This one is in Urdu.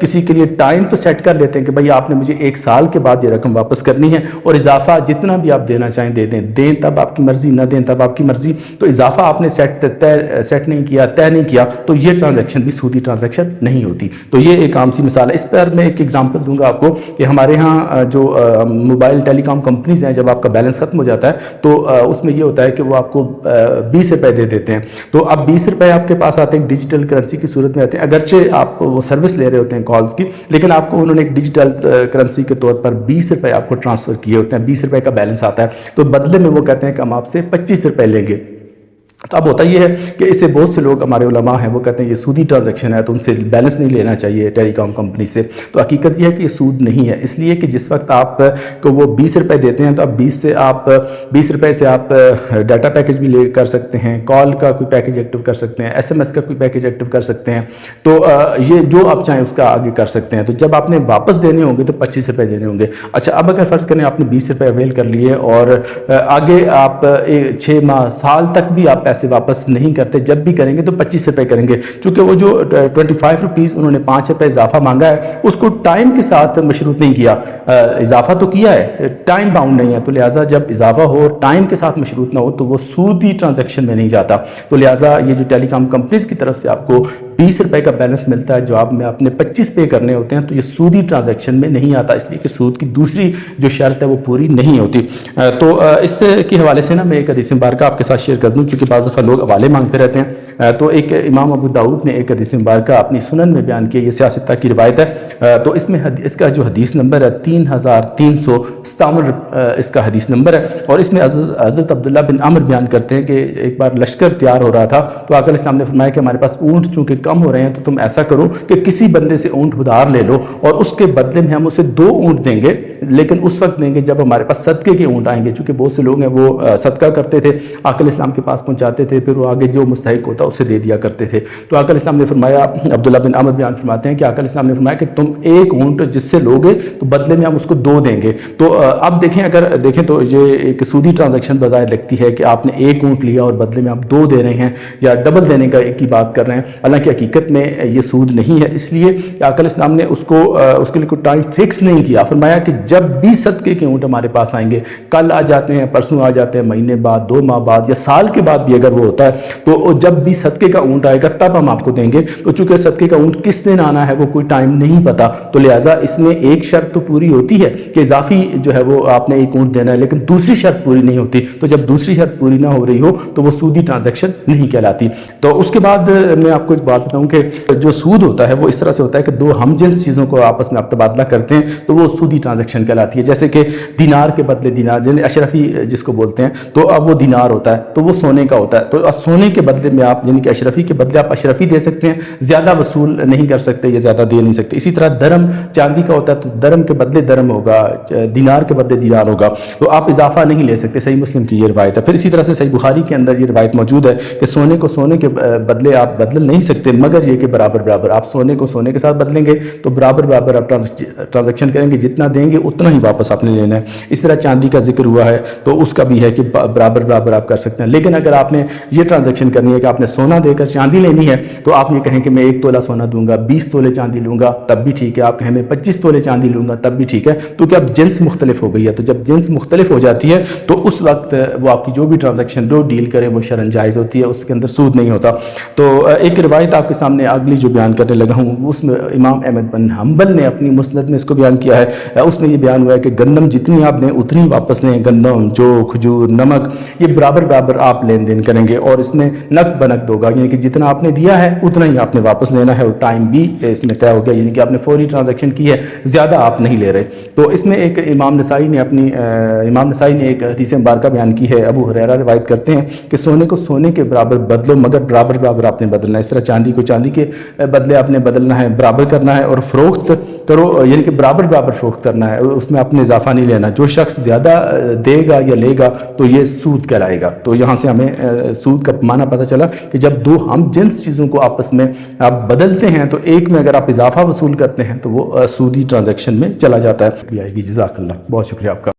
کسی کے لیے ٹائم تو سیٹ کر لیتے ہیں کہ بھائی آپ نے مجھے 1 سال کے بعد یہ رقم واپس کرنی ہے اور اضافہ جتنا بھی آپ دینا چاہیں دے دیں تب آپ کی مرضی، نہ دیں تب آپ کی مرضی، تو اضافہ آپ نے سیٹ نہیں کیا، طے نہیں کیا، تو یہ ٹرانزیکشن بھی سودی ٹرانزیکشن نہیں ہوتی۔ تو یہ ایک عام سی مثال ہے۔ اس پر میں ایک ایگزامپل دوں گا آپ کو کہ ہمارے ہاں جو موبائل ٹیلی کام کمپنیز ہیں، جب آپ کا بیلنس ختم ہو جاتا ہے تو اس میں یہ ہوتا ہے کہ وہ آپ کو 20 روپے دے دیتے ہیں۔ تو اب 20 روپے آپ کے پاس آتے ہیں، ڈیجیٹل کرنسی کی صورت میں آتے ہیں، اگرچہ آپ وہ سروس لے رہے ہوتے ہیں کالز کی، لیکن آپ کو انہوں نے ایک ڈیجیٹل کرنسی کے طور پر 20 روپے آپ کو ٹرانسفر کیے ہوتے ہیں، 20 روپے کا بیلنس آتا ہے، تو بدلے میں وہ کہتے ہیں کہ ہم آپ سے 25 روپے لیں گے۔ تو اب ہوتا یہ ہے کہ اس سے بہت سے لوگ ہمارے علماء ہیں وہ کہتے ہیں یہ سودی ٹرانزیکشن ہے، تو ان سے بیلنس نہیں لینا چاہیے ٹیلی کام کمپنی سے۔ تو حقیقت یہ ہے کہ یہ سود نہیں ہے، اس لیے کہ جس وقت آپ کو وہ 20 روپے دیتے ہیں تو اب 20 روپے سے آپ ڈاٹا پیکج بھی لے کر سکتے ہیں، کال کا کوئی پیکج ایکٹیو کر سکتے ہیں، SMS کا کوئی پیکج ایکٹیو کر سکتے ہیں، تو یہ جو آپ چاہیں اس کا آگے کر سکتے ہیں۔ تو جب آپ نے واپس دینے ہوں گے تو 25 روپے دینے ہوں گے۔ اچھا، اب اگر فرض کریں آپ نے 20 روپے اویل کر لیے اور آگے آپ 6 ماہ سال تک بھی آپ پیسے واپس نہیں کرتے، جب بھی کریں گے تو 25 روپے کریں گے، چونکہ وہ جو 25 روپیز انہوں نے 5 روپے اضافہ مانگا ہے اس کو ٹائم کے ساتھ مشروط نہیں کیا، اضافہ تو کیا ہے، ٹائم باؤنڈ نہیں ہے، تو لہٰذا جب اضافہ ہو اور ٹائم کے ساتھ مشروط نہ ہو تو وہ سودی ٹرانزیکشن میں نہیں جاتا۔ تو لہٰذا یہ جو ٹیلی کام کمپنیز کی طرف سے آپ کو 20 روپے کا بیلنس ملتا ہے، جواب میں آپ نے 25 پے کرنے ہوتے ہیں، تو یہ سودی ٹرانزیکشن میں نہیں آتا، اس لیے کہ سود کی دوسری جو شرط ہے وہ پوری نہیں ہوتی۔ تو اس کے حوالے سے نا میں ایک حدیث مبارکہ آپ کے ساتھ شیئر کر دوں، چونکہ بعض دفعہ لوگ حوالے مانگتے رہتے ہیں۔ تو ایک امام ابو داؤد نے ایک حدیث مبارکہ اپنی سنن میں بیان کیا، یہ سیاستہ کی روایت ہے، تو اس میں اس کا جو حدیث نمبر ہے 3357 اس کا حدیث نمبر ہے، اور اس میں حضرت عبداللہ بن عمر بیان کرتے ہیں کہ ایک بار لشکر تیار ہو رہا تھا تو آقا علیہ السلام نے فرمایا کہ ہمارے پاس اونٹ چونکہ کم ہو رہے ہیں تو تم ایسا کرو کہ کسی بندے سے اونٹ ادھار لے لو اور اس کے بدلے میں ہم اسے 2 اونٹ دیں گے، لیکن اس وقت دیں گے جب ہمارے پاس صدقے کے اونٹ آئیں گے، چونکہ بہت سے لوگ ہیں وہ صدقہ کرتے تھے، آقا علیہ السلام کے پاس پہنچاتے تھے، پھر وہ آگے جو مستحق ہوتا اسے دے دیا کرتے تھے۔ تو آقا علیہ السلام نے فرمایا، عبداللہ بن عمر بیان فرماتے ہیں کہ آقا علیہ السلام نے فرمایا کہ تم 1 اونٹ جس سے لوگے تو بدلے میں ہم اس کو 2 دیں گے۔ تو اب دیکھیں، اگر دیکھیں تو یہ ایک سودی ٹرانزیکشن بظاہر لگتی ہے کہ آپ نے 1 اونٹ لیا اور بدلے میں آپ 2 دے رہے ہیں یا ڈبل دینے کا ایک کی بات کر رہے ہیں، حالانکہ حقیقت میں یہ سود نہیں ہے، اس لیے کہ آقا علیہ السلام نے اس کے لیے کوئی ٹائم فکس نہیں کیا، فرمایا کہ جب بھی صدقے کے اونٹ ہمارے پاس آئیں گے، کل آ جاتے ہیں، پرسوں آ جاتے ہیں، مہینے بعد، 2 ماہ بعد یا سال کے بعد بھی اگر وہ ہوتا ہے تو جب بھی صدقے کا اونٹ آئے گا تب ہم آپ کو دیں گے۔ تو چونکہ صدقے کا اونٹ کس دن آنا ہے وہ کوئی ٹائم نہیں پتا، تو لہٰذا اس میں ایک شرط تو پوری ہوتی ہے کہ اضافی جو ہے وہ آپ نے 1 اونٹ دینا ہے، لیکن دوسری شرط پوری نہیں ہوتی، تو جب دوسری شرط پوری نہ ہو رہی ہو تو وہ سودی ٹرانزیکشن نہیں کہلاتی۔ تو اس کے بعد میں آپ کو ایک بات بتاؤں کہ جو سود ہوتا ہے وہ اس طرح سے ہوتا ہے کہ 2 ہم جنس چیزوں کو آپس میں آپ تبادلہ کرتے ہیں تو وہ سودی ٹرانزیکشن کہلاتی ہے، جیسے کہ دینار کے بدلے دینار، یعنی اشرفی جس کو بولتے ہیں، تو اب وہ دینار ہوتا ہے تو وہ سونے کا ہوتا ہے، تو سونے کے بدلے میں آپ یعنی کہ اشرفی کے بدلے آپ اشرفی دے سکتے ہیں، زیادہ وصول نہیں کر سکتے یا زیادہ دے نہیں سکتے۔ اسی طرح درم چاندی کا ہوتا ہے تو درم کے بدلے درم ہوگا، دینار کے بدلے دینار ہوگا، تو آپ اضافہ نہیں لے سکتے۔ صحیح مسلم کی یہ روایت ہے۔ پھر اسی طرح سے صحیح بخاری کے اندر یہ روایت موجود ہے کہ سونے کو سونے کے بدلے آپ بدل نہیں سکتے، مگر یہ کہ برابر برابر، آپ سونے کو سونے کے ساتھ بدلیں گے تو برابر برابر آپ ٹرانزیکشن کریں گے، جتنا دیں گے اتنا ہی واپس آپ نے لینا ہے۔ اس طرح چاندی کا ذکر ہوا ہے تو اس کا بھی ہے کہ برابر برابر آپ کر سکتے ہیں، لیکن اگر آپ نے یہ ٹرانزیکشن کرنی ہے کہ آپ نے سونا دے کر چاندی لینی ہے تو آپ یہ کہیں کہ میں 1 تولہ سونا دوں گا، 20 تولے چاندی لوں گا تب بھی ٹھیک ہے، آپ کہیں میں 25 تولے چاندی لوں گا تب بھی ٹھیک ہے، کیونکہ اب جنس مختلف ہو گئی ہے۔ تو جب جنس مختلف ہو جاتی ہے تو اس وقت وہ آپ کی جو بھی ٹرانزیکشن جو ڈیل کریں وہ شرعاً جائز ہوتی ہے، اس کے اندر سود نہیں ہوتا۔ تو ایک روایت آپ کے سامنے اگلی جو بیان کرنے لگا ہوں اس میں امام احمد بن حنبل نے اپنی مسند میں اس کو بیان کیا ہے، اس میں یہ بیان ہوا ہے کہ گندم جتنی آپ نے اتنی واپس لیں، گندم، جو کھجور، نمک، یہ برابر برابر آپ لین دین کریں گے اور اس میں نقد بنقد ہوگا، یعنی کہ جتنا آپ نے دیا ہے اتنا ہی آپ نے واپس لینا ہے، اور ٹائم بھی اس میں طے ہو گیا، یعنی کہ آپ نے فوری ٹرانزیکشن کی ہے، زیادہ آپ نہیں لے رہے۔ تو اس میں ایک امام نسائی نے ایک حدیث مبارکہ بیان کی ہے، ابو ہریرہ روایت کرتے ہیں کہ سونے کو سونے کے برابر بدلو مگر برابر برابر آپ نے بدلنا ہے، اس طرح چاندی کو چاندی کے بدلے آپ نے بدلنا ہے، برابر کرنا ہے، اور فروخت کرو یعنی کہ برابر برابر فروخت کرنا ہے، اس میں اپنے اضافہ نہیں لینا۔ جو شخص زیادہ دے گا یا لے گا تو یہ سود کہلائے گا۔ تو یہاں سے ہمیں سود کا معنی پتہ چلا کہ جب 2 ہم جنس چیزوں کو آپس میں آپ بدلتے ہیں تو ایک میں اگر آپ اضافہ وصول کرتے ہیں تو وہ سودی ٹرانزیکشن میں چلا جاتا ہے۔ جزاک اللہ، بہت شکریہ آپ کا۔